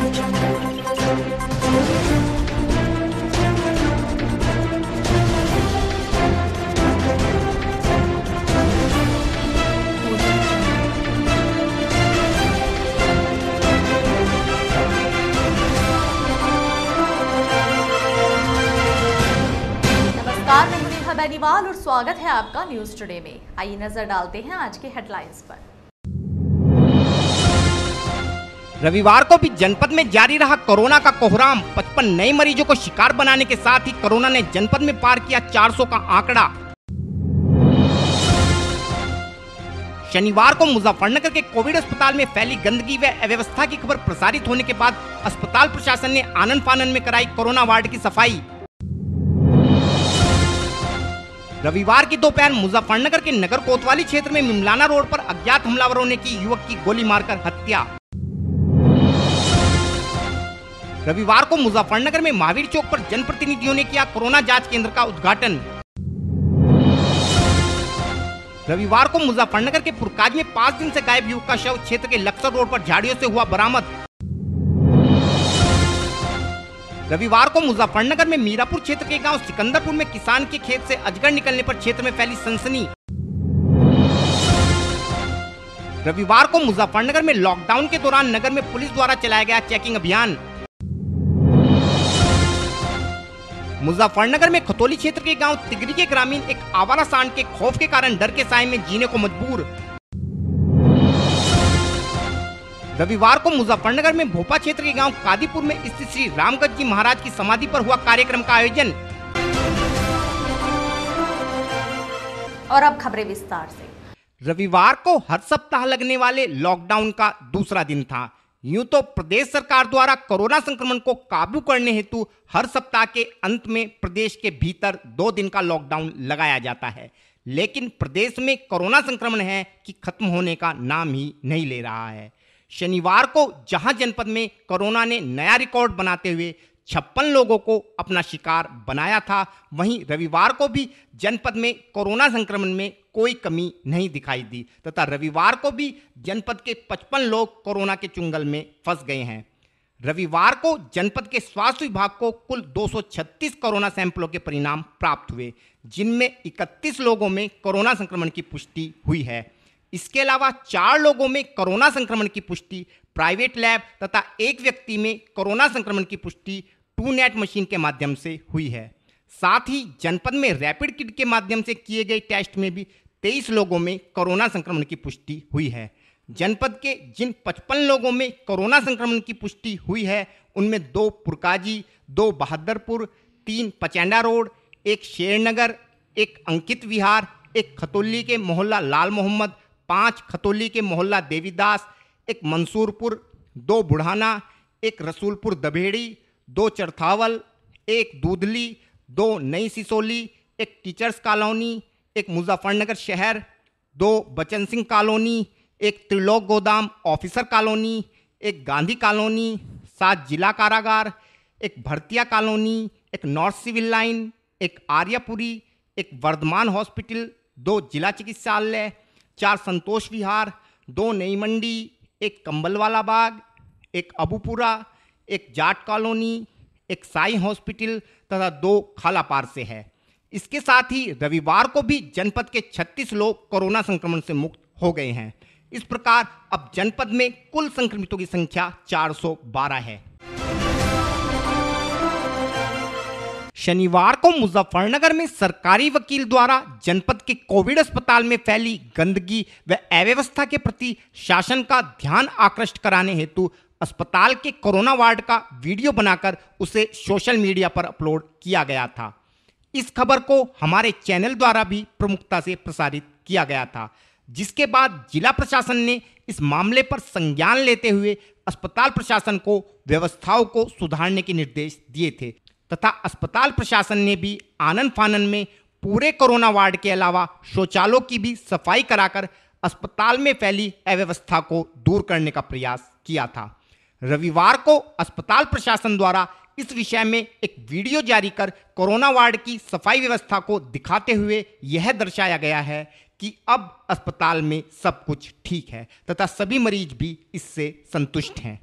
नमस्कार, मैं मुनीहा बेनीवाल और स्वागत है आपका न्यूज टुडे में। आइए नजर डालते हैं आज के हेडलाइंस पर। रविवार को भी जनपद में जारी रहा कोरोना का कोहराम। 55 नए मरीजों को शिकार बनाने के साथ ही कोरोना ने जनपद में पार किया 400 का आंकड़ा। शनिवार को मुजफ्फरनगर के कोविड अस्पताल में फैली गंदगी व अव्यवस्था की खबर प्रसारित होने के बाद अस्पताल प्रशासन ने आनन फानन में कराई कोरोना वार्ड की सफाई। रविवार की दोपहर मुजफ्फरनगर के नगर कोतवाली क्षेत्र में मिमलाना रोड पर अज्ञात हमलावरों ने की युवक की गोली मारकर हत्या। रविवार को मुजफ्फरनगर में महावीर चौक पर जनप्रतिनिधियों ने किया कोरोना जांच केंद्र का उद्घाटन। रविवार को मुजफ्फरनगर के पुरकाज में 5 दिन से गायब युवक का शव क्षेत्र के लक्सर रोड पर झाड़ियों से हुआ बरामद। रविवार को मुजफ्फरनगर में मीरापुर क्षेत्र के गांव सिकंदरपुर में किसान के खेत से अजगर निकलने पर क्षेत्र में फैली सनसनी। रविवार को मुजफ्फरनगर में लॉकडाउन के दौरान नगर में पुलिस द्वारा चलाया गया चेकिंग अभियान। मुजफ्फरनगर में खतौली क्षेत्र के गांव तिगरी के ग्रामीण एक आवारा सांड के खौफ के कारण डर के साए में जीने को मजबूर। रविवार को मुजफ्फरनगर में भोपा क्षेत्र के गांव कादीपुर में स्थित श्री रामगढ़ जी महाराज की समाधि पर हुआ कार्यक्रम का आयोजन। और अब खबरें विस्तार से। रविवार को हर सप्ताह लगने वाले लॉकडाउन का दूसरा दिन था। यूं तो प्रदेश सरकार द्वारा कोरोना संक्रमण को काबू करने हेतु हर सप्ताह के अंत में प्रदेश के भीतर 2 दिन का लॉकडाउन लगाया जाता है, लेकिन प्रदेश में कोरोना संक्रमण है कि खत्म होने का नाम ही नहीं ले रहा है। शनिवार को जहां जनपद में कोरोना ने नया रिकॉर्ड बनाते हुए 56 लोगों को अपना शिकार बनाया था, वहीं रविवार को भी जनपद में कोरोना संक्रमण में कोई कमी नहीं दिखाई दी तथा रविवार को भी जनपद के 55 लोग कोरोना के चुंगल में फंस गए हैं। रविवार को जनपद के स्वास्थ्य विभाग को कुल 236 कोरोना सैंपलों के परिणाम प्राप्त हुए, जिनमें 31 लोगों में कोरोना संक्रमण की पुष्टि हुई है। इसके अलावा 4 लोगों में कोरोना संक्रमण की पुष्टि प्राइवेट लैब तथा एक व्यक्ति में कोरोना संक्रमण की पुष्टि ट्रूनेट मशीन के माध्यम से हुई है। साथ ही जनपद में रैपिड किट के माध्यम से किए गए टेस्ट में भी 23 लोगों में कोरोना संक्रमण की पुष्टि हुई है। जनपद के जिन 55 लोगों में कोरोना संक्रमण की पुष्टि हुई है, उनमें 2 पुरकाजी, 2 बहादुरपुर, 3 पचैंडा रोड, 1 शेरनगर, 1 अंकित विहार, 1 खतौली के मोहल्ला लाल मोहम्मद, 5 खतौली के मोहल्ला देवीदास, 1 मंसूरपुर, 2 बुढ़ाना, 1 रसूलपुर दभेड़ी, 2 चरथावल, 1 दूधली, 2 नई सिसोली, 1 टीचर्स कॉलोनी, 1 मुजफ्फरनगर शहर, 2 बचन सिंह कॉलोनी, 1 त्रिलोक गोदाम ऑफिसर कॉलोनी, 1 गांधी कॉलोनी, 7 जिला कारागार, 1 Bhartiya colony, 1 north civil line, 1 Aryapuri, 1 Vardhman hospital, 2 जिला चिकित्सालय, 4 संतोष विहार, 2 नई मंडी, 1 कंबलवाला बाग, 1 अबूपुरा, 1 जाट कॉलोनी, 1 साई हॉस्पिटल तथा 2 खालापार से है। इसके साथ ही रविवार को भी जनपद के 36 लोग कोरोना संक्रमण से मुक्त हो गए हैं। इस प्रकार अब जनपद में कुल संक्रमितों की संख्या 412 है। शनिवार को मुजफ्फरनगर में सरकारी वकील द्वारा जनपद के कोविड अस्पताल में फैली गंदगी व अव्यवस्था के प्रति शासन का ध्यान आकृष्ट कराने हेतु अस्पताल के कोरोना वार्ड का वीडियो बनाकर उसे सोशल मीडिया पर अपलोड किया गया था। इस खबर को हमारे चैनल द्वारा भी प्रमुखता से प्रसारित किया गया था, जिसके बाद जिला प्रशासन ने इस मामले पर संज्ञान लेते हुए अस्पताल प्रशासन को व्यवस्थाओं को सुधारने के निर्देश दिए थे तथा अस्पताल प्रशासन ने भी आनन फानन में पूरे कोरोना वार्ड के अलावा शौचालयों की भी सफाई कराकर अस्पताल में फैली अव्यवस्था को दूर करने का प्रयास किया था। रविवार को अस्पताल प्रशासन द्वारा इस विषय में एक वीडियो जारी कर कोरोना वार्ड की सफाई व्यवस्था को दिखाते हुए यह दर्शाया गया है कि अब अस्पताल में सब कुछ ठीक है तथा सभी मरीज भी इससे संतुष्ट हैं।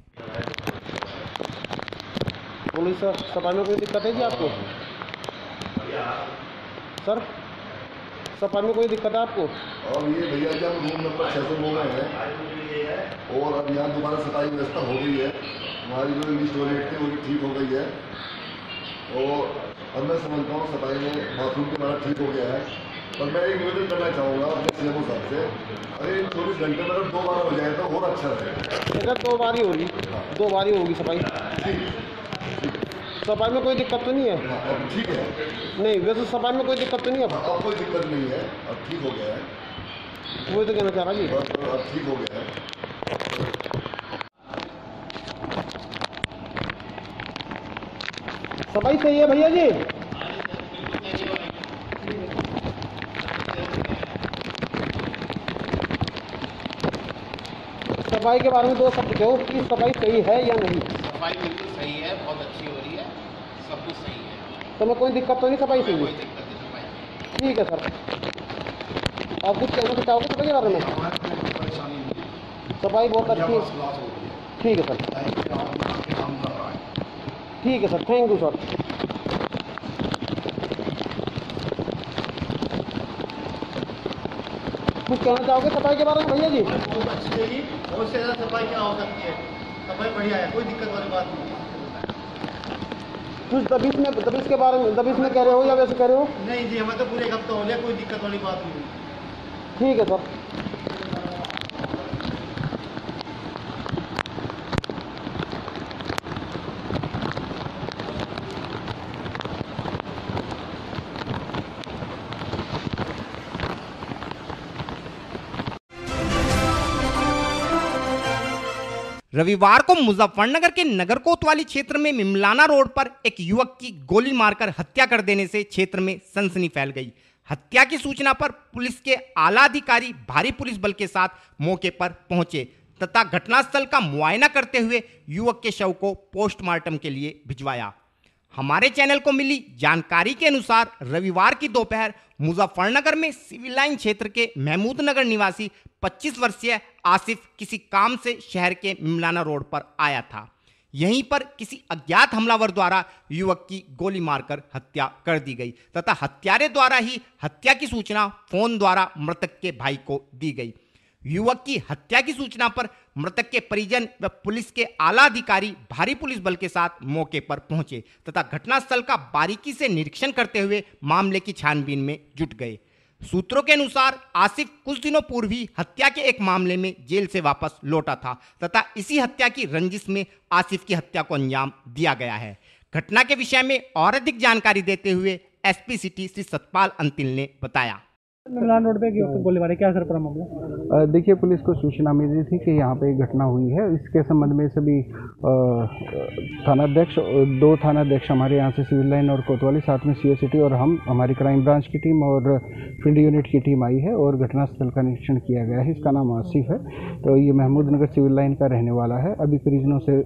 पुलिस सफाई में कोई दिक्कत है जी आपको? सर सफाई में कोई दिक्कत है आपको? और ये भैया जी हम रूम नंबर 609 में हैं और अब यहाँ दोबारा सफाई व्यवस्था हो गई है। हमारी जो इंग्लिश टॉयलेट थी वो भी ठीक हो गई है और अब मैं समझता हूँ सफाई में बाथरूम के हमारा ठीक हो गया है। पर मैं एक निवेदन करना चाहूँगा अपने सीएमओ साहब से, अरे 24 घंटे में अगर 2 बार हो जाए तो और अच्छा रहेगा। इधर 2 बार ही होगी, 2 बार ही होगी सफाई। सफाई में कोई दिक्कत तो नहीं है? अब ठीक है। नहीं वैसे सफाई में कोई दिक्कत तो नहीं है? अब कोई दिक्कत नहीं है, अब ठीक हो गया है। वही तो कहना चाह रहा जी। अब ठीक हो गया है। सफाई सही है भैया जी? सफाई के बारे में 2 शब्द कहो कि सफाई सही है या नहीं? सफाई बिल्कुल सही है, बहुत अच्छी हो रही है, सब कुछ सही है। तो मैं कोई दिक्कत तो नहीं सफाई से? कोई दिक्कत नहीं सफाई। ठीक है सर। आप कुछ कहना चाहोगे सफाई के बारे में? सफाई बहुत अच्छी है। ठीक है सर। ठीक है सर, थैंक यू सर। कुछ कहना चाहोगे सफाई के बारे में भैया जी? बहुत अच्छी है जी, बहुत से ज़्यादा सफाई क्या हो सकती है, सफाई बढ़िया है, कोई दिक्कत वाली बात नहीं है। कुछ दबिश के बारे में दबिश में कह रहे हो या वैसे कह रहे हो? नहीं जी, हमें तो पूरे 1 हफ्ता हो गया, कोई दिक्कत वाली बात नहीं है। ठीक है सर। रविवार को मुजफ्फरनगर के नगर कोतवाली क्षेत्र में मिमलाना रोड पर एक युवक की गोली मारकर हत्या कर देने से क्षेत्र में सनसनी फैल गई। हत्या की सूचना पर पुलिस के आला अधिकारी भारी पुलिस बल के साथ मौके पर पहुंचे तथा घटनास्थल का मुआयना करते हुए युवक के शव को पोस्टमार्टम के लिए भिजवाया। हमारे चैनल को मिली जानकारी के अनुसार रविवार की दोपहर मुजफ्फरनगर में सिविल लाइन क्षेत्र के महमूद नगर निवासी 25 वर्षीय आसिफ किसी काम से शहर के मिमलाना रोड पर आया था। यहीं पर किसी अज्ञात हमलावर द्वारा युवक की गोली मारकर हत्या कर दी गई तथा हत्यारे द्वारा ही हत्या की सूचना फोन द्वारा मृतक के भाई को दी गई। युवक की हत्या की सूचना पर मृतक के परिजन व पुलिस के आला अधिकारी भारी पुलिस बल के साथ मौके पर पहुंचे तथा घटनास्थल का बारीकी से निरीक्षण करते हुए मामले की छानबीन में जुट गए। सूत्रों के अनुसार आसिफ कुछ दिनों पूर्व ही हत्या के एक मामले में जेल से वापस लौटा था तथा इसी हत्या की रंजिश में आसिफ की हत्या को अंजाम दिया गया है। घटना के विषय में और अधिक जानकारी देते हुए एसपी सिटी श्री सतपाल अंतिल ने बताया। मिमलाना रोड पे गोलीबारी क्या सर पूरा मामला? देखिए, पुलिस को सूचना मिली थी कि यहाँ पे घटना हुई है। इसके संबंध में सभी थानाध्यक्ष, 2 थानाध्यक्ष हमारे यहाँ से सिविल लाइन और कोतवाली, साथ में सीए सिटी और हम, हमारी क्राइम ब्रांच की टीम और फील्ड यूनिट की टीम आई है और घटनास्थल का निरीक्षण किया गया है। इसका नाम आसिफ है, तो ये महमूद नगर सिविल लाइन का रहने वाला है। अभी परिजनों से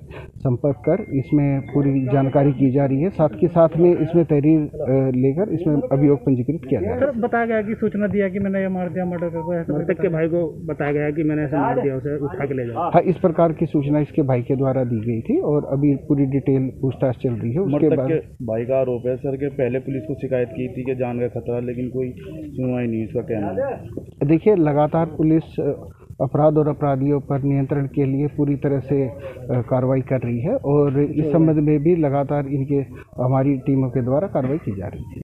संपर्क कर इसमें पूरी जानकारी की जा रही है। साथ के साथ में इसमें तहरीर लेकर इसमें अभियोग पंजीकृत किया गया है। बताया गया कि सूचना दिया कि मैंने ये मार दिया, मर्डर करके मृतक के भाई को बताया गया कि मैंने ऐसे मार दिया, उसे उठा के ले जाओ। हाँ, इस प्रकार की सूचना इसके भाई के द्वारा दी गई थी और अभी पूरी डिटेल पूछताछ चल रही है। उसके बाद भाई का आरोप है सर के पहले पुलिस को शिकायत की थी कि जान का खतरा, लेकिन कोई सुनवाई नहीं, इसका कहना है। देखिए, लगातार पुलिस अपराध और अपराधियों पर नियंत्रण के लिए पूरी तरह से कार्रवाई कर रही है और इस संबंध में भी लगातार इनके हमारी टीमों के द्वारा कार्रवाई की जा रही है।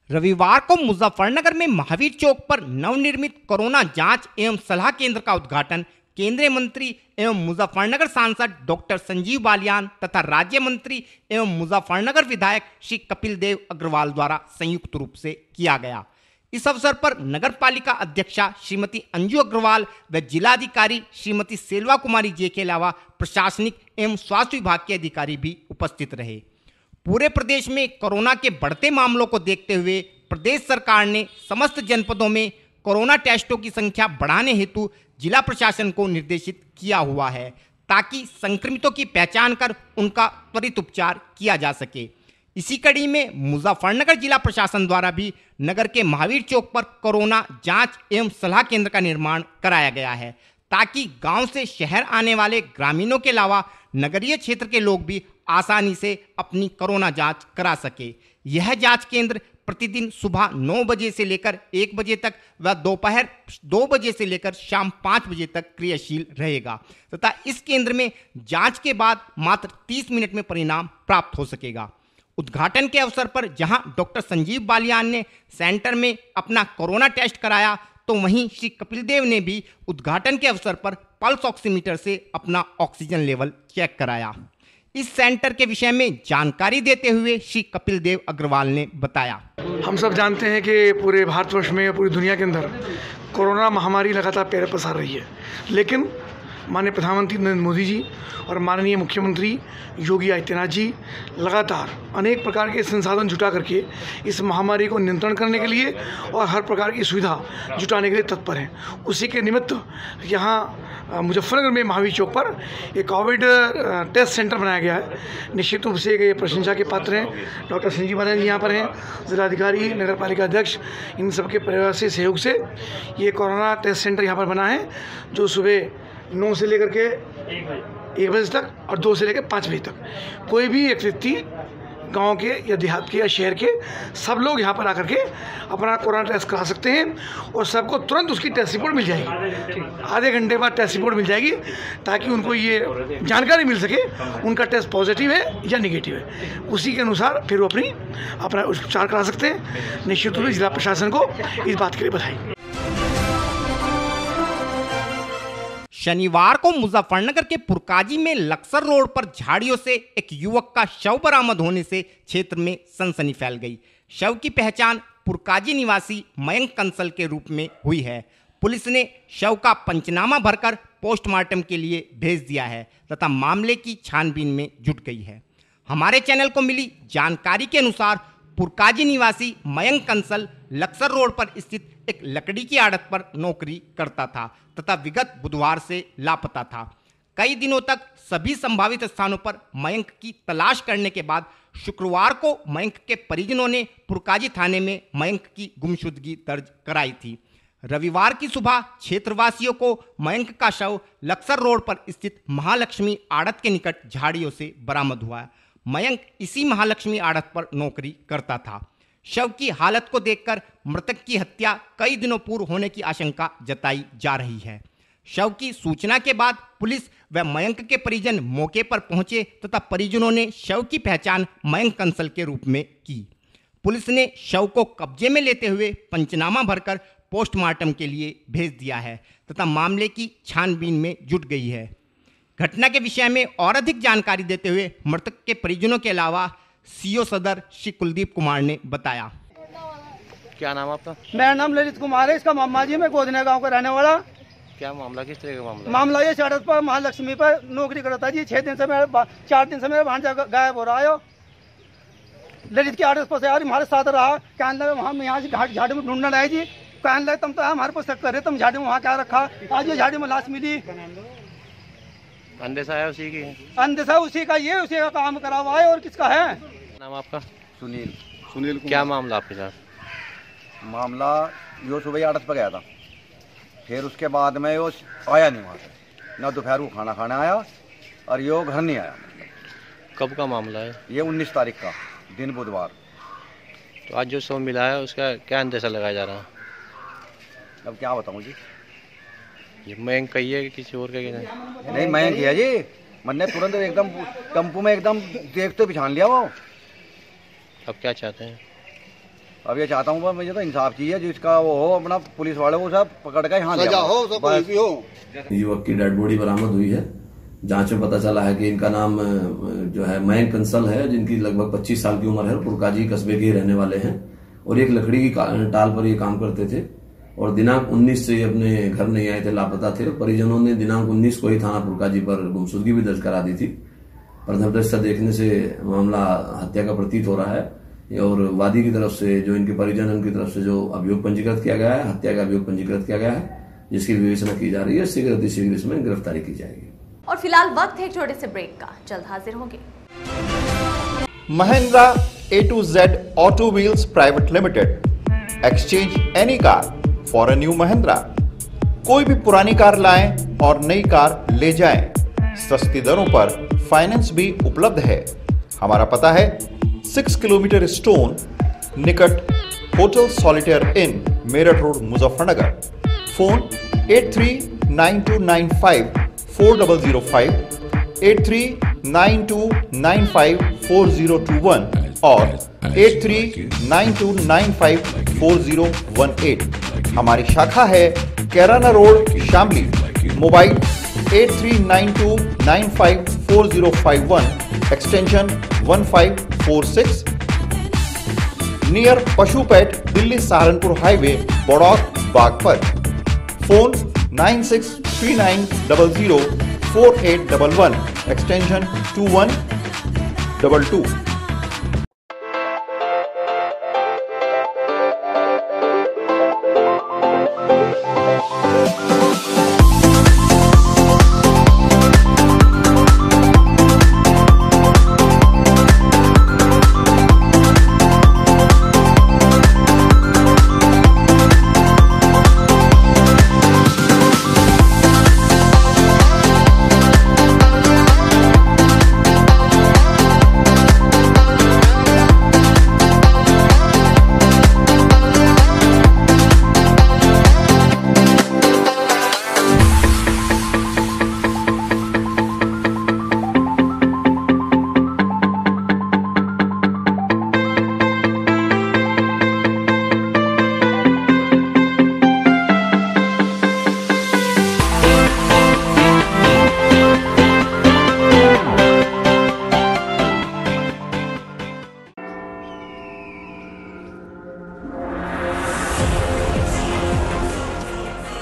रविवार को मुजफ्फरनगर में महावीर चौक पर नवनिर्मित कोरोना जांच एवं सलाह केंद्र का उद्घाटन केंद्रीय मंत्री एवं मुजफ्फरनगर सांसद डॉक्टर संजीव बालियान तथा राज्य मंत्री एवं मुजफ्फरनगर विधायक श्री कपिल देव अग्रवाल द्वारा संयुक्त रूप से किया गया। इस अवसर पर नगर पालिका अध्यक्षा श्रीमती अंजू अग्रवाल व जिलाधिकारी श्रीमती सेल्वा कुमारी जे के अलावा प्रशासनिक एवं स्वास्थ्य विभाग के अधिकारी भी उपस्थित रहे। पूरे प्रदेश में कोरोना के बढ़ते मामलों को देखते हुए प्रदेश सरकार ने समस्त जनपदों में कोरोना टेस्टों की संख्या बढ़ाने हेतु जिला प्रशासन को निर्देशित किया हुआ है ताकि संक्रमितों की पहचान कर उनका त्वरित उपचार किया जा सके। इसी कड़ी में मुजफ्फरनगर जिला प्रशासन द्वारा भी नगर के महावीर चौक पर कोरोना जांच एवं सलाह केंद्र का निर्माण कराया गया है ताकि गांव से शहर आने वाले ग्रामीणों के अलावा नगरीय क्षेत्र के लोग भी आसानी से अपनी कोरोना जांच करा सके। यह जांच केंद्र प्रतिदिन सुबह 9 बजे से लेकर 1 बजे तक व दोपहर 2 बजे से लेकर शाम 5 बजे तक क्रियाशील रहेगा तथा इस केंद्र में जांच के बाद मात्र 30 मिनट में परिणाम प्राप्त हो सकेगा। उद्घाटन के अवसर पर जहां डॉक्टर संजीव बालियान ने सेंटर में अपना कोरोना टेस्ट कराया, तो वहीं श्री कपिल देव ने भी उद्घाटन के अवसर पर पल्स ऑक्सीमीटर से अपना ऑक्सीजन लेवल चेक कराया। इस सेंटर के विषय में जानकारी देते हुए श्री कपिल देव अग्रवाल ने बताया, हम सब जानते हैं कि पूरे भारतवर्ष में पूरी दुनिया के अंदर कोरोना महामारी लगातार पैर पसार रही है, लेकिन माननीय प्रधानमंत्री नरेंद्र मोदी जी और माननीय मुख्यमंत्री योगी आदित्यनाथ जी लगातार अनेक प्रकार के संसाधन जुटा करके इस महामारी को नियंत्रण करने के लिए और हर प्रकार की सुविधा जुटाने के लिए तत्पर हैं। उसी के निमित्त यहाँ मुजफ्फरनगर में महावीर चौक पर एक कोविड टेस्ट सेंटर बनाया गया है। निश्चित रूप से ये प्रशंसा के पात्र हैं। डॉक्टर संजीव बालियान जी यहाँ पर हैं, जिलाधिकारी, नगर पालिका अध्यक्ष, इन सबके प्रयास से, सहयोग से ये कोरोना टेस्ट सेंटर यहाँ पर बना है, जो सुबह 9 से लेकर के 1 बजे तक और 2 से लेकर 5 बजे तक कोई भी एक व्यक्ति गांव के या देहात के या शहर के सब लोग यहां पर आकर के अपना कोरोना टेस्ट करा सकते हैं और सबको तुरंत उसकी टेस्ट रिपोर्ट मिल जाएगी। आधे घंटे बाद टेस्ट रिपोर्ट मिल जाएगी ताकि उनको ये जानकारी मिल सके उनका टेस्ट पॉजिटिव है या निगेटिव है। उसी के अनुसार फिर वो अपना उपचार करा सकते हैं। निश्चित रूप से जिला प्रशासन को इस बात के लिए बधाई। शनिवार को मुजफ्फरनगर के पुरकाजी में लक्सर रोड पर झाड़ियों से एक युवक का शव बरामद होने से क्षेत्र में सनसनी फैल गई। शव की पहचान पुरकाजी निवासी मयंक कंसल के रूप में हुई है। पुलिस ने शव का पंचनामा भरकर पोस्टमार्टम के लिए भेज दिया है तथा मामले की छानबीन में जुट गई है। हमारे चैनल को मिली जानकारी के अनुसार पुरकाजी निवासी मयंक कंसल लक्सर रोड पर स्थित एक लकड़ी की आड़त पर नौकरी करता था तथा विगत बुधवार से लापता था। कई दिनों तक सभी संभावित स्थानों पर मयंक की तलाश करने के बाद शुक्रवार को मयंक के परिजनों ने पुरकाजी थाने में मयंक की गुमशुदगी दर्ज कराई थी। रविवार की सुबह क्षेत्रवासियों को मयंक का शव लक्सर रोड पर स्थित महालक्ष्मी आड़त के निकट झाड़ियों से बरामद हुआ। मयंक इसी महालक्ष्मी आड़त पर नौकरी करता था। शव की हालत को देखकर मृतक की हत्या कई दिनों पूर्व होने की आशंका जताई जा रही है। शव की सूचना के बाद पुलिस व मयंक के परिजन मौके पर पहुंचे तथा परिजनों ने शव की पहचान मयंक कंसल के रूप में की। पुलिस ने शव को कब्जे में लेते हुए पंचनामा भरकर पोस्टमार्टम के लिए भेज दिया है तथा मामले की छानबीन में जुट गई है। घटना के विषय में और अधिक जानकारी देते हुए मृतक के परिजनों के अलावा सीओ सदर श्री कुलदीप कुमार ने बताया। क्या नाम आपका? मेरा नाम ललित कुमार है। इसका मामा जी मैं गोदने गांव का रहने वाला। क्या मामला, किस तरह का मामला? ये सड़क पर महालक्ष्मी पर नौकरी करता जी। 4 दिन से मेरा भांजा गायब हो रहा है। ललित की आड़त पर से यार हमारे साथ रहा। कहने लगे हम यहाँ से झाड़ी में ढूंढने आए जी। कहने लगे तुम तो हमारे पास शक कर रहे, तुम झाड़ी में वहाँ क्या रखा? आज ये झाड़ी में लाश मिली। अंदेशा है उसी की? अंदेशा उसी का, ये उसी का काम करा हुआ है। और किसका है? नाम आपका? सुनील। क्या मामला आपके साथ? मामला यो सुबह आड़त पर गया था, फिर उसके बाद में यो आया नहीं वहाँ से, ना दोपहर को खाना खाने आया और यो घर नहीं आया। कब का मामला है ये? 19 तारीख का दिन, बुधवार। तो आज जो शव मिला है उसका क्या अंदेशा लगाया जा रहा है? अब क्या बताऊँ जी। ये मयंक कही है कि किसी और का? नहीं, मयंक किया जी। मैंने तुरंत एकदम टेम्पू में एकदम देखते पहचान लिया वो। अब क्या चाहते हैं? अब ये चाहता हूँ मुझे तो इंसाफ चाहिए, जिसका वो हो अपना पुलिस वाले को सब पकड़ के यहाँ सजा हो, सब कोई भी हो। युवक की डेड बॉडी बरामद हुई है। जांच में पता चला है कि इनका नाम जो है मयंक कंसल है, जिनकी लगभग 25 साल की उम्र है, पुरकाजी कस्बे के रहने वाले हैं और एक लकड़ी की टाल पर ये काम करते थे और दिनांक 19 से ये अपने घर नहीं आए थे, लापता थे। परिजनों ने दिनांक 19 को ही थाना पुरकाजी पर गुमशुदगी भी दर्ज करा दी थी। प्रथम दृष्टया देखने से मामला हत्या का प्रतीत हो रहा है और वादी की तरफ से जो इनके परिजन उनकी तरफ से जो अभियोग पंजीकृत किया गया है, हत्या का अभियोग पंजीकृत किया गया है, जिसकी विवेचना की जा रही है। शीघ्र अतिशीघ्र इसमें गिरफ्तारी की जाएगी। और फिलहाल वक्त है एक छोटे से ब्रेक का, जल्द हाजिर होंगे। Mahindra A to Z Auto Wheels Private Limited. Exchange any car for a new Mahindra. कोई भी पुरानी कार लाएं और नई कार ले जाएं। सस्ती दरों पर फाइनेंस भी उपलब्ध है। हमारा पता है 6 किलोमीटर स्टोन निकट hotel Solitaire Inn Meerut road Muzaffarnagar. Phone 8392954005, 8392954021 और 8392954018। हमारी शाखा है Kairana road Shamli. Mobile 8392954051 extension 1546 near पशुपेट Delhi Saharanpur highway Baraut Baghpat. Phone 9639004811 extension 2122।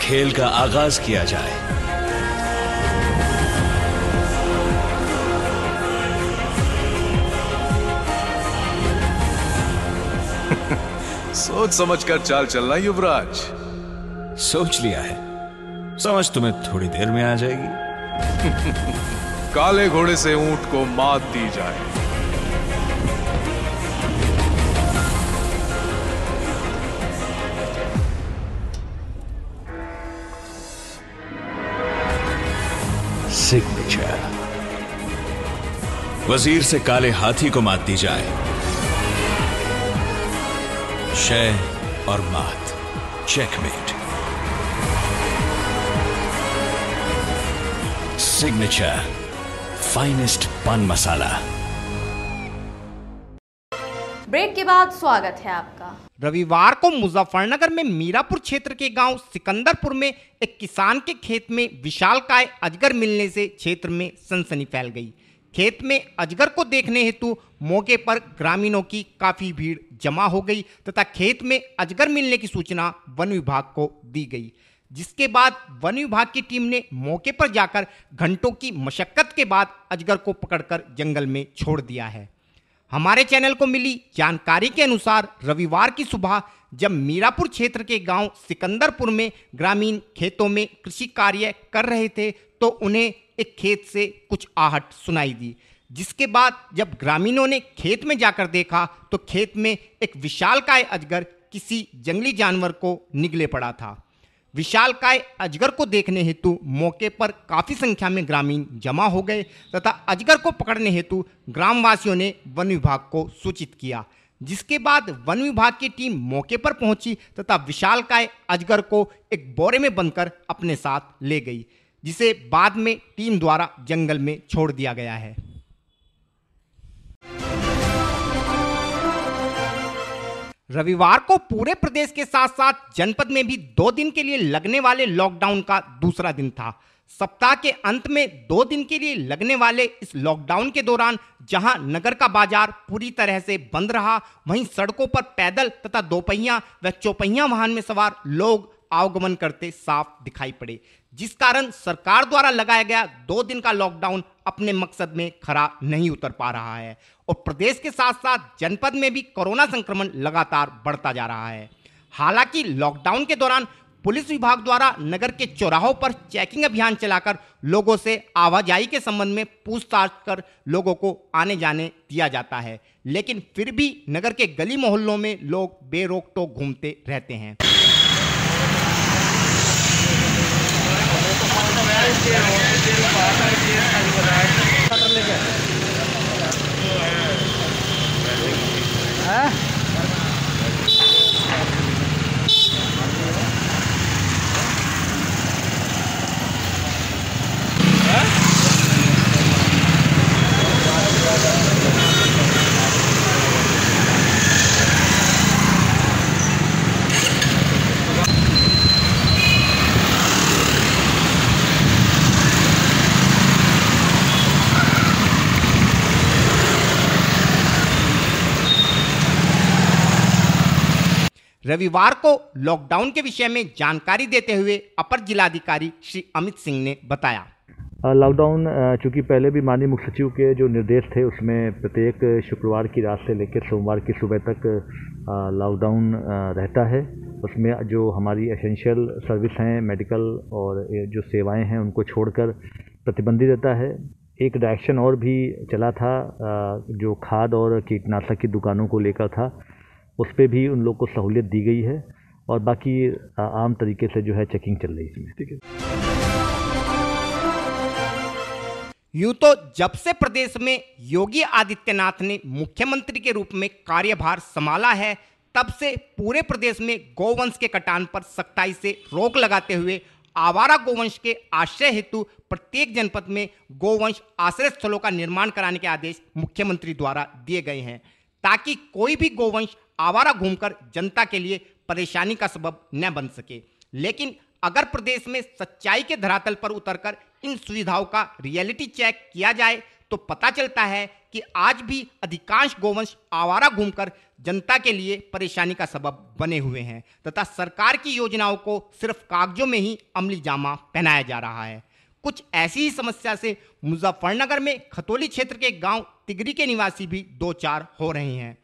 खेल का आगाज किया जाए। सोच समझकर चाल चलना युवराज। सोच लिया है, समझ तुम्हें थोड़ी देर में आ जाएगी। काले घोड़े से ऊंट को मात दी जाए। सिग्नेचर। वजीर से काले हाथी को मात दी जाए। शय और मात, चेकमेट। सिग्नेचर फाइनेस्ट पान मसाला। ब्रेक के बाद स्वागत है आपका। रविवार को मुजफ्फरनगर में मीरापुर क्षेत्र के गांव सिकंदरपुर में एक किसान के खेत में विशालकाय अजगर मिलने से क्षेत्र में सनसनी फैल गई। खेत में अजगर को देखने हेतु मौके पर ग्रामीणों की काफी भीड़ जमा हो गई तथा खेत में अजगर मिलने की सूचना वन विभाग को दी गई, जिसके बाद वन विभाग की टीम ने मौके पर जाकर घंटों की मशक्कत के बाद अजगर को पकड़कर जंगल में छोड़ दिया है। हमारे चैनल को मिली जानकारी के अनुसार रविवार की सुबह जब मीरापुर क्षेत्र के गांव सिकंदरपुर में ग्रामीण खेतों में कृषि कार्य कर रहे थे तो उन्हें एक खेत से कुछ आहट सुनाई दी, जिसके बाद जब ग्रामीणों ने खेत में जाकर देखा तो खेत में एक विशालकाय अजगर किसी जंगली जानवर को निगले पड़ा था। विशालकाय अजगर को देखने हेतु मौके पर काफ़ी संख्या में ग्रामीण जमा हो गए तथा अजगर को पकड़ने हेतु ग्रामवासियों ने वन विभाग को सूचित किया, जिसके बाद वन विभाग की टीम मौके पर पहुंची तथा विशालकाय अजगर को एक बोरे में बंदकर अपने साथ ले गई, जिसे बाद में टीम द्वारा जंगल में छोड़ दिया गया है। रविवार को पूरे प्रदेश के साथ साथ जनपद में भी 2 दिन के लिए लगने वाले लॉकडाउन का दूसरा दिन था। सप्ताह के अंत में 2 दिन के लिए लगने वाले इस लॉकडाउन के दौरान जहां नगर का बाजार पूरी तरह से बंद रहा, वहीं सड़कों पर पैदल तथा दोपहिया व चौपहिया वाहन में सवार लोग आवागमन करते साफ दिखाई पड़े, जिस कारण सरकार द्वारा लगाया गया 2 दिन का लॉकडाउन अपने मकसद में खरा नहीं उतर पा रहा है और प्रदेश के साथ साथ जनपद में भी कोरोना संक्रमण लगातार बढ़ता जा रहा है। हालांकि लॉकडाउन के दौरान पुलिस विभाग द्वारा नगर के चौराहों पर चेकिंग अभियान चलाकर लोगों से आवाजाही के संबंध में पूछताछ कर लोगों को आने जाने दिया जाता है, लेकिन फिर भी नगर के गली मोहल्लों में लोग बेरोक टोक घूमते रहते हैं। रविवार को लॉकडाउन के विषय में जानकारी देते हुए अपर जिलाधिकारी श्री अमित सिंह ने बताया। लॉकडाउन चूँकि पहले भी माननीय मुख्य सचिव के जो निर्देश थे उसमें प्रत्येक शुक्रवार की रात से लेकर सोमवार की सुबह तक लॉकडाउन रहता है। उसमें जो हमारी एसेंशियल सर्विस हैं, मेडिकल और जो सेवाएं हैं, उनको छोड़कर प्रतिबंधित रहता है। एक डायरेक्शन और भी चला था जो खाद और कीटनाशक की दुकानों को लेकर था, उस पर भी उन लोग को सहूलियत दी गई है और बाकी आम तरीके से जो है चेकिंग चल रही है इसमें। ठीक है। यूं तो जब से प्रदेश में योगी आदित्यनाथ ने मुख्यमंत्री के रूप में कार्यभार संभाला है, तब से पूरे प्रदेश में गौवंश के कटान पर सख्ताई से रोक लगाते हुए आवारा गोवंश के आश्रय हेतु प्रत्येक जनपद में गोवंश आश्रय स्थलों का निर्माण कराने के आदेश मुख्यमंत्री द्वारा दिए गए हैं, ताकि कोई भी गोवंश आवारा घूमकर जनता के लिए परेशानी का सबब न बन सके। लेकिन अगर प्रदेश में सच्चाई के धरातल पर उतरकर इन सुविधाओं का रियलिटी चेक किया जाए तो पता चलता है कि आज भी अधिकांश गोवंश आवारा घूमकर जनता के लिए परेशानी का सबब बने हुए हैं तथा सरकार की योजनाओं को सिर्फ कागजों में ही अमली जामा पहनाया जा रहा है। कुछ ऐसी ही समस्या से मुजफ्फरनगर में खतौली क्षेत्र के गांव तिगरी के निवासी भी दो चार हो रहे हैं।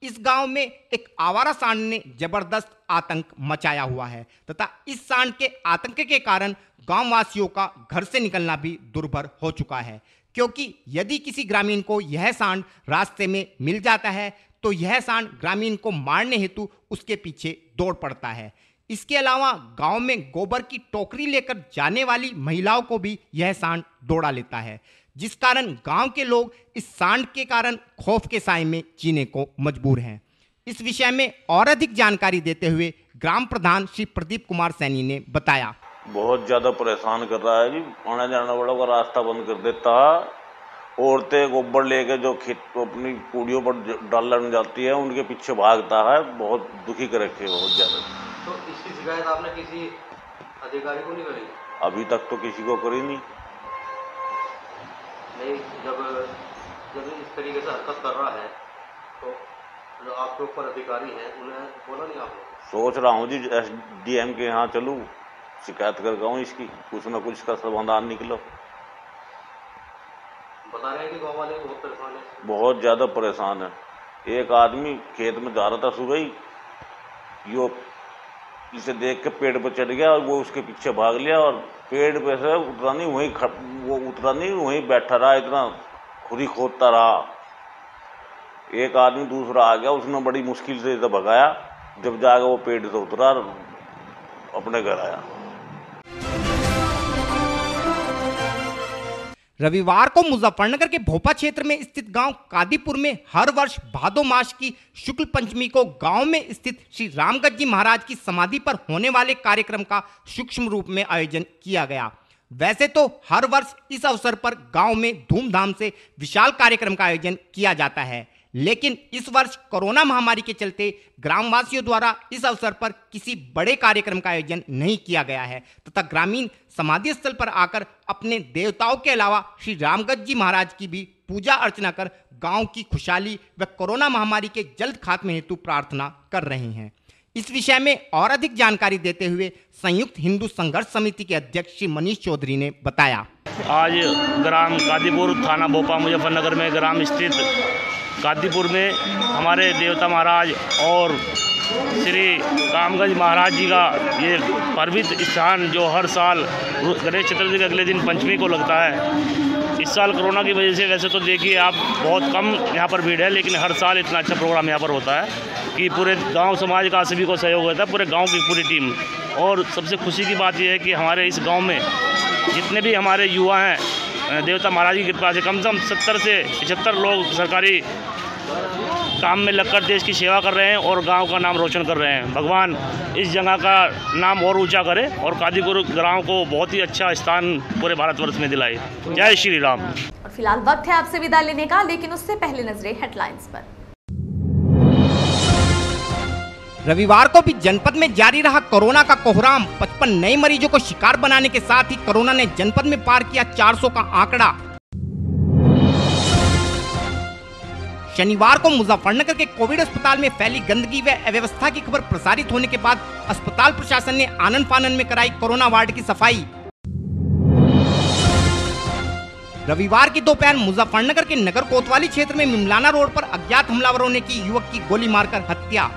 इस गांव में एक आवारा सांड ने जबरदस्त आतंक मचाया हुआ है तथा इस सांड के आतंक के कारण गांव वासियों का घर से निकलना भी दुर्भर हो चुका है, क्योंकि यदि किसी ग्रामीण को यह सांड रास्ते में मिल जाता है तो यह सांड ग्रामीण को मारने हेतु उसके पीछे दौड़ पड़ता है। इसके अलावा गांव में गोबर की टोकरी लेकर जाने वाली महिलाओं को भी यह सांड दौड़ा लेता है, जिस कारण गांव के लोग इस सांड के कारण खौफ के साए में जीने को मजबूर हैं। इस विषय में और अधिक जानकारी देते हुए ग्राम प्रधान श्री प्रदीप कुमार सैनी ने बताया। बहुत ज़्यादा परेशान कर रहा है जी, आने जाने वालों का रास्ता बंद कर देता है। औरतें गोबर लेके जो खेत अपनी कूड़ियों पर डालने जाती है उनके पीछे भागता है, बहुत दुखी कर रखे बहुत ज़्यादा। तो इसकी शिकायत आपने किसी अधिकारी को नहीं करी? अभी तक तो किसी को करी नहीं। जब इस तरीके से हरकत कर रहा है तो जो आपके ऊपर अधिकारी हैं उन्हें बोला नहीं आपने? सोच रहा हूँ जी SDM के यहाँ चलूँ, शिकायत कर हूँ इसकी, कुछ ना कुछ का समाधान निकलो। बता रहे हैं कि गाँव वाले बहुत परेशान है, बहुत ज़्यादा परेशान है। एक आदमी खेत में जा रहा था सुबह ही, यो इसे देख के पेड़ पर चढ़ गया और वो उसके पीछे भाग लिया और पेड़ पे से उतरा नहीं, वहीं बैठा रहा, इतना खुद ही खोदता रहा। एक आदमी दूसरा आ गया, उसने बड़ी मुश्किल से इसे भगाया, जब जाकर वो पेड़ से उतरा अपने घर आया। रविवार को मुजफ्फरनगर के भोपा क्षेत्र में स्थित गांव कादीपुर में हर वर्ष भादो मास की शुक्ल पंचमी को गांव में स्थित श्री रामगढ़ जी महाराज की समाधि पर होने वाले कार्यक्रम का सूक्ष्म रूप में आयोजन किया गया। वैसे तो हर वर्ष इस अवसर पर गांव में धूमधाम से विशाल कार्यक्रम का आयोजन किया जाता है, लेकिन इस वर्ष कोरोना महामारी के चलते ग्रामवासियों द्वारा इस अवसर पर किसी बड़े कार्यक्रम का आयोजन नहीं किया गया है तथा ग्रामीण समाधि स्थल पर आकर अपने देवताओं के अलावा श्री रामगढ़ जी महाराज की भी पूजा अर्चना कर गांव की खुशहाली व कोरोना महामारी के जल्द खात्मे हेतु प्रार्थना कर रहे हैं। इस विषय में और अधिक जानकारी देते हुए संयुक्त हिंदू संघर्ष समिति के अध्यक्ष श्री मनीष चौधरी ने बताया। आज ग्राम कादीपुर थाना भोपा मुजफ्फरनगर में ग्राम स्थित कादीपुर में हमारे देवता महाराज और श्री रामगढ़ महाराज जी का ये पवित्र स्थान जो हर साल गणेश चतुर्थी के अगले दिन पंचमी को लगता है। इस साल कोरोना की वजह से वैसे तो देखिए आप बहुत कम यहाँ पर भीड़ है, लेकिन हर साल इतना अच्छा प्रोग्राम यहाँ पर होता है कि पूरे गांव समाज का सभी को सहयोग होता है, पूरे गांव की पूरी टीम। और सबसे खुशी की बात यह है कि हमारे इस गांव में जितने भी हमारे युवा हैं देवता महाराज की कृपा से कम 70 से 75 लोग सरकारी काम में लगकर देश की सेवा कर रहे हैं और गांव का नाम रोशन कर रहे हैं। भगवान इस जगह का नाम और ऊंचा करे और कादीपुर गांव को बहुत ही अच्छा स्थान पूरे भारतवर्ष में दिलाए। जय श्री राम। और फिलहाल वक्त है आपसे विदा लेने का, लेकिन उससे पहले नजरें हेडलाइंस पर। रविवार को भी जनपद में जारी रहा कोरोना का कोहराम। 55 नए मरीजों को शिकार बनाने के साथ ही कोरोना ने जनपद में पार किया 400 का आंकड़ा। शनिवार को मुजफ्फरनगर के कोविड अस्पताल में फैली गंदगी व अव्यवस्था की खबर प्रसारित होने के बाद अस्पताल प्रशासन ने आनन फानन में कराई कोरोना वार्ड की सफाई। रविवार की दोपहर मुजफ्फरनगर के नगर कोतवाली क्षेत्र में मिमलाना रोड पर अज्ञात हमलावरों ने की युवक की गोली मारकर हत्या।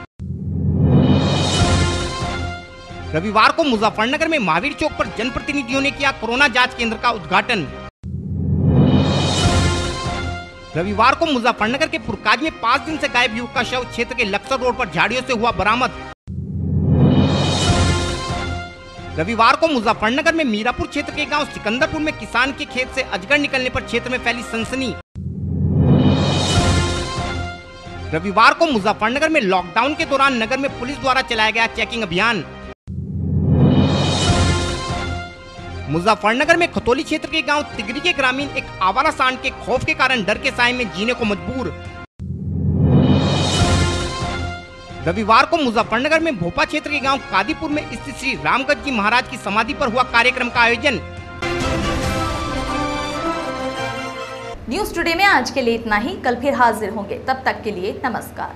रविवार को मुजफ्फरनगर में महावीर चौक पर जनप्रतिनिधियों ने किया कोरोना जांच केंद्र का उद्घाटन। रविवार को मुजफ्फरनगर के पुरकाज में 5 दिन से गायब युवक का शव क्षेत्र के लक्सर रोड पर झाड़ियों से हुआ बरामद। रविवार को मुजफ्फरनगर में मीरापुर क्षेत्र के गांव सिकंदरपुर में किसान के खेत से अजगर निकलने पर क्षेत्र में फैली सनसनी। रविवार को मुजफ्फरनगर में लॉकडाउन के दौरान नगर में पुलिस द्वारा चलाया गया चेकिंग अभियान। मुजफ्फरनगर में खतौली क्षेत्र के गांव तिगरी के ग्रामीण एक आवारा सांड के खौफ के कारण डर के साए में जीने को मजबूर। रविवार को मुजफ्फरनगर में भोपा क्षेत्र के गांव कादीपुर में स्थित श्री रामगढ़ जी महाराज की समाधि पर हुआ कार्यक्रम का आयोजन। न्यूज टुडे में आज के लिए इतना ही। कल फिर हाजिर होंगे, तब तक के लिए नमस्कार।